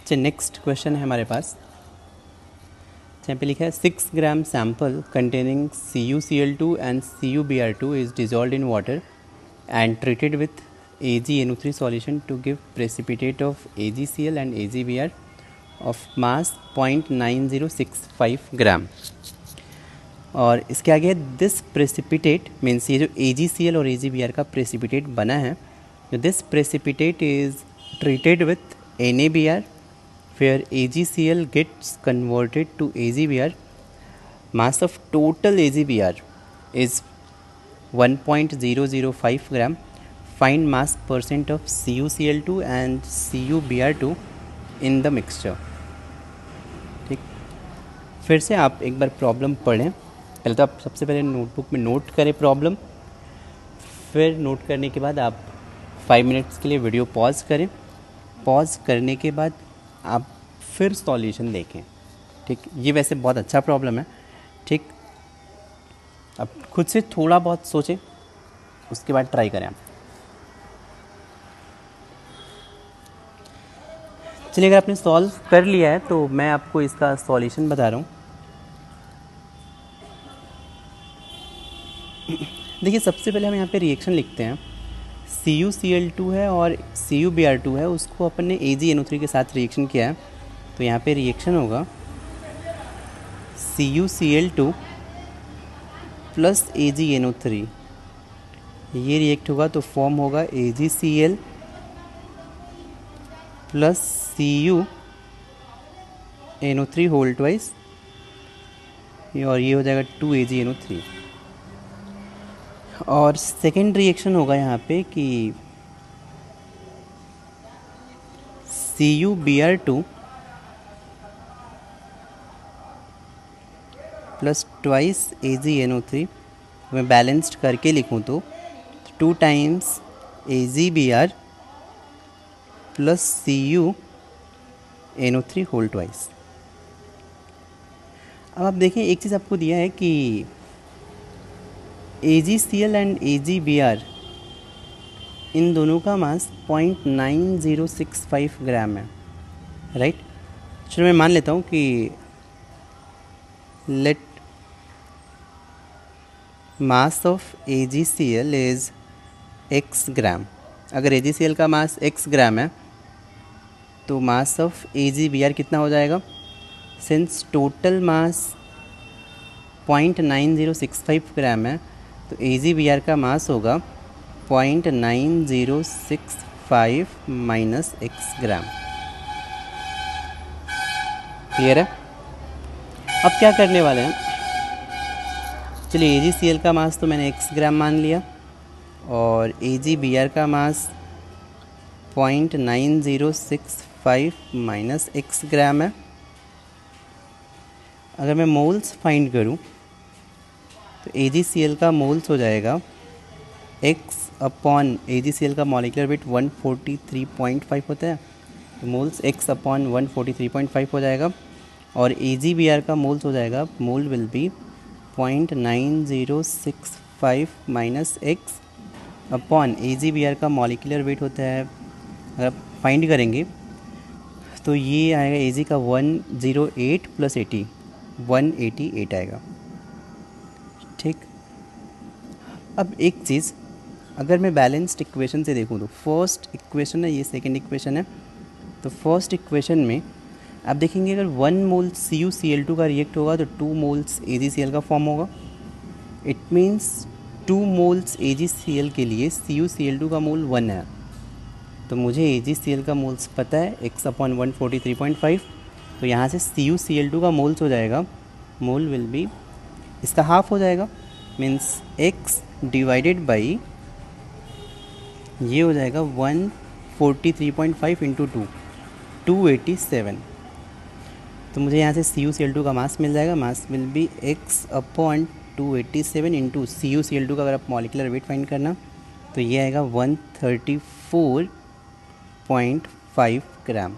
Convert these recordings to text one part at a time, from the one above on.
चलिए next question है हमारे पास। यहाँ पे लिखा है 6 gram sample containing CuCl2 and CuBr2 is dissolve in water and treated with AgNO3 solution to give precipitate of AgCl and AgBr of mass 0.9065 gram. और इसके आगे दिस प्रेसिपिटेट मीन्स ये जो AgCl और AgBr का प्रेसिपिटेट बना है, this precipitate is treated with NaBr where AgCl gets converted to AgBr. Mass of total AgBr is 1.005 gram. Find mass percent of CuCl2 and CuBr2 in the mixture. ठीक, फिर से आप एक बार problem पढ़ें। पहले तो आप सबसे पहले नोटबुक में नोट करें प्रॉब्लम, फिर नोट करने के बाद आप 5 मिनट्स के लिए वीडियो पॉज करें। पॉज करने के बाद आप फिर सॉल्यूशन देखें। ठीक, ये वैसे बहुत अच्छा प्रॉब्लम है। ठीक, अब खुद से थोड़ा बहुत सोचें, उसके बाद ट्राई करें आप। चलिए, अगर आपने सॉल्व कर लिया है तो मैं आपको इसका सॉल्यूशन बता रहा हूँ। देखिए, सबसे पहले हम यहाँ पे रिएक्शन लिखते हैं। CuCl2 है और CuBr2 है, उसको अपन ने AgNO3 के साथ रिएक्शन किया है, तो यहाँ पे रिएक्शन होगा CuCl2 प्लस AgNO3। ये रिएक्ट होगा तो फॉर्म होगा AgCl plus CuNO3 whole twice, और ये हो जाएगा 2AgNO3। और सेकेंड रिएक्शन होगा यहाँ पे कि CuBr2 प्लस ट्वाइस AgNO3। मैं बैलेंस्ड करके लिखूँ तो 2 times AgBr plus CuNO3 whole twice. अब आप देखें, एक चीज़ आपको दिया है कि AgCl एंड AgBr इन दोनों का मास 0.9065 ग्राम है, राइट। चलो मैं मान लेता हूँ कि let mass of AgCl is x gram. अगर AgCl का मास x ग्राम है तो मास ऑफ AgBr कितना हो जाएगा? सिंस टोटल मास 0.9065 ग्राम है तो AgBr का मास होगा 0.9065 माइनस x ग्राम। क्लियर है? अब क्या करने वाले हैं, चलिए AgCl का मास तो मैंने x ग्राम मान लिया और AgBr का मास 0.9065 माइनस x ग्राम है। अगर मैं मोल्स फाइंड करूं तो AgCl का मोल्स हो जाएगा x अपॉन AgCl का मॉलिक्यूलर वेट 143.5 होता है, तो मोल्स x अपॉन 143.5 हो जाएगा। और AgBr का मोल्स हो जाएगा, mole will be 0.9065 minus x upon AgBr का मॉलिक्यूलर वेट होता है, अगर आप फाइंड करेंगे तो ये आएगा Ag का 108 प्लस 80 188 आएगा। ठीक, अब एक चीज़, अगर मैं बैलेंस्ड इक्वेशन से देखूँ तो फर्स्ट इक्वेशन है, ये सेकंड इक्वेशन है, तो फर्स्ट इक्वेशन में आप देखेंगे अगर 1 मोल CuCl2 का रिएक्ट होगा तो 2 मोल्स AgCl का फॉर्म होगा। इट मीन्स 2 मोल्स AgCl के लिए CuCl2 का मोल 1 है, तो मुझे AgCl का मोल्स पता है x अपॉन 143.5, तो यहाँ से CuCl2 का मोल्स हो जाएगा, मोल विल बी इसका हाफ हो जाएगा, मीन्स x डिवाइडेड बाई ये हो जाएगा 143.5 इंटू 287। तो मुझे यहाँ से CuCl2 का मास मिल जाएगा, mass will be x upon 287 into CuCl2 का अगर आप मॉलिक्यूलर वेट फाइंड करना तो ये आएगा 134.5 ग्राम।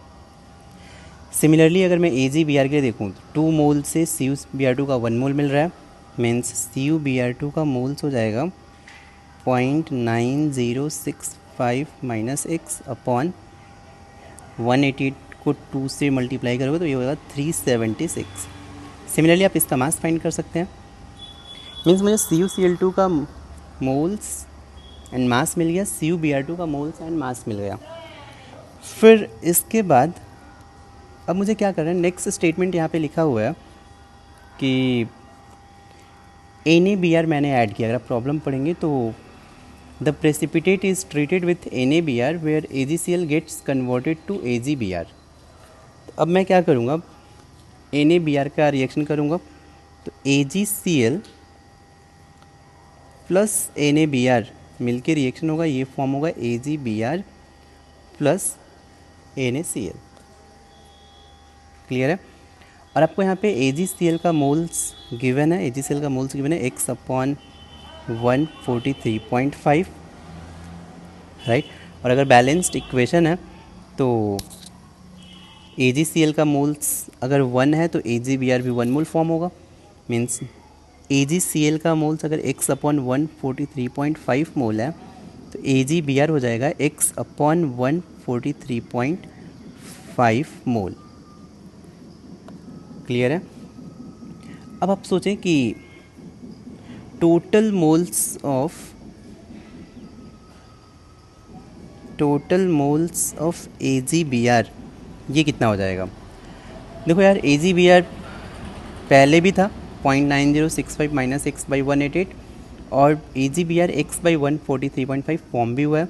सिमिलरली अगर मैं AgBr के लिए देखूँ तो 2 मोल से CuBr2 का 1 मोल मिल रहा है, मीन्स CuBr2 का मोल्स हो जाएगा 0.9065 माइनस x अपॉन 188 को 2 से मल्टीप्लाई करोगे तो ये होगा 376। सिमिलरली आप इसका मास फाइंड कर सकते हैं। मीन्स मुझे CuCl2 का मोल्स एंड मास मिल गया, CuBr2 का मोल्स एंड मास मिल गया। फिर इसके बाद अब मुझे क्या करना है, नेक्स्ट स्टेटमेंट यहाँ पे लिखा हुआ है कि NaBr मैंने ऐड किया। अगर आप प्रॉब्लम पढ़ेंगे तो the precipitate is treated with NaBr where AgCl gets converted to AgBr। अब मैं क्या करूँगा, NaBr का रिएक्शन करूँगा तो AgCl प्लस NaBr मिलके रिएक्शन होगा, ये फॉर्म होगा AgBr प्लस NaCl। क्लियर है। और आपको यहाँ पे AgCl का मोल्स गिवन है, AgCl का मोल्स गिवन है x/143.5, राइट। और अगर बैलेंस्ड इक्वेशन है तो AgCl का मोल्स अगर 1 है तो AgBr भी 1 मोल फॉर्म होगा। मीन्स AgCl का मोल्स अगर x/143.5 मोल है तो AgBr हो जाएगा x/143.5 मोल। क्लियर है। अब आप सोचें कि टोटल मोल्स ऑफ AgBr ये कितना हो जाएगा। देखो यार, AgBr पहले भी था 0.9065 माइनस x/188 और AgBr x/143.5 फॉर्म भी हुआ है।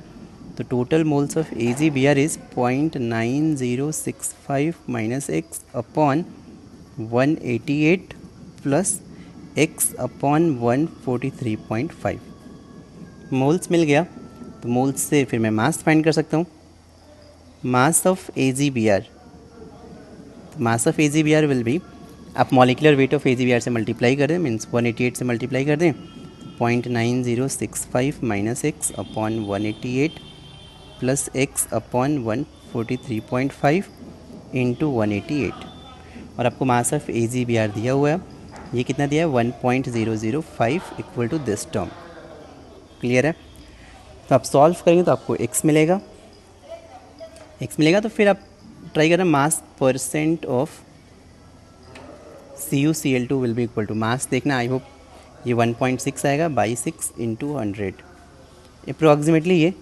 तो total moles of AgBr is 0.9065 minus x/188 plus x/143.5 moles मिल गया। तो मोल्स से फिर मैं मास फाइंड कर सकता हूँ, mass of AgBr। Mass of AgBr will be, आप मॉलिकुलर वेट ऑफ AgBr से मल्टीप्लाई कर दें, मीन्स 188 से मल्टीप्लाई कर दें, 0.9065 minus x/188 plus x/143.5 into 188। और आपको मास ऑफ AgBr दिया हुआ है, ये कितना दिया है 1.005 equal to this term. Clear है। तो आप सॉल्व करेंगे तो आपको x मिलेगा, तो फिर आप ट्राई करना mass percent of CuCl2 will be equal to, mass देखना, आई होप ये 1.6 आएगा बाई 6 इंटू 100, अप्रॉक्सीमेटली ये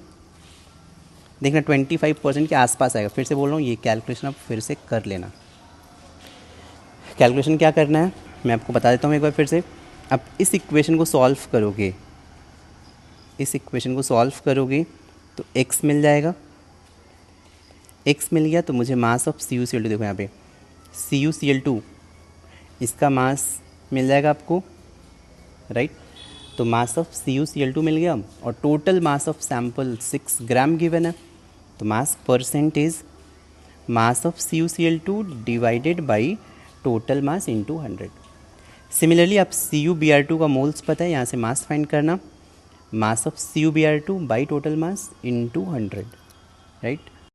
देखना 25% के आसपास आएगा। फिर से बोल रहा हूँ, ये कैलकुलेशन आप फिर से कर लेना। कैलकुलेशन क्या करना है मैं आपको बता देता हूँ एक बार फिर से। आप इस इक्वेशन को सॉल्व करोगे, तो x मिल जाएगा, x मिल गया तो मुझे मास ऑफ CuCl2, देखो यहाँ पे CuCl2 इसका मास मिल जाएगा आपको, राइट। तो मास ऑफ CuCl2 मिल गया और total mass of sample 6 gram given है। तो mass percentage mass of CuCl2 divided by total mass into 100। Similarly आप CuBr2 का मोल्स पता है, यहाँ से मास फाइंड करना, mass of CuBr2 by total mass into 100, right.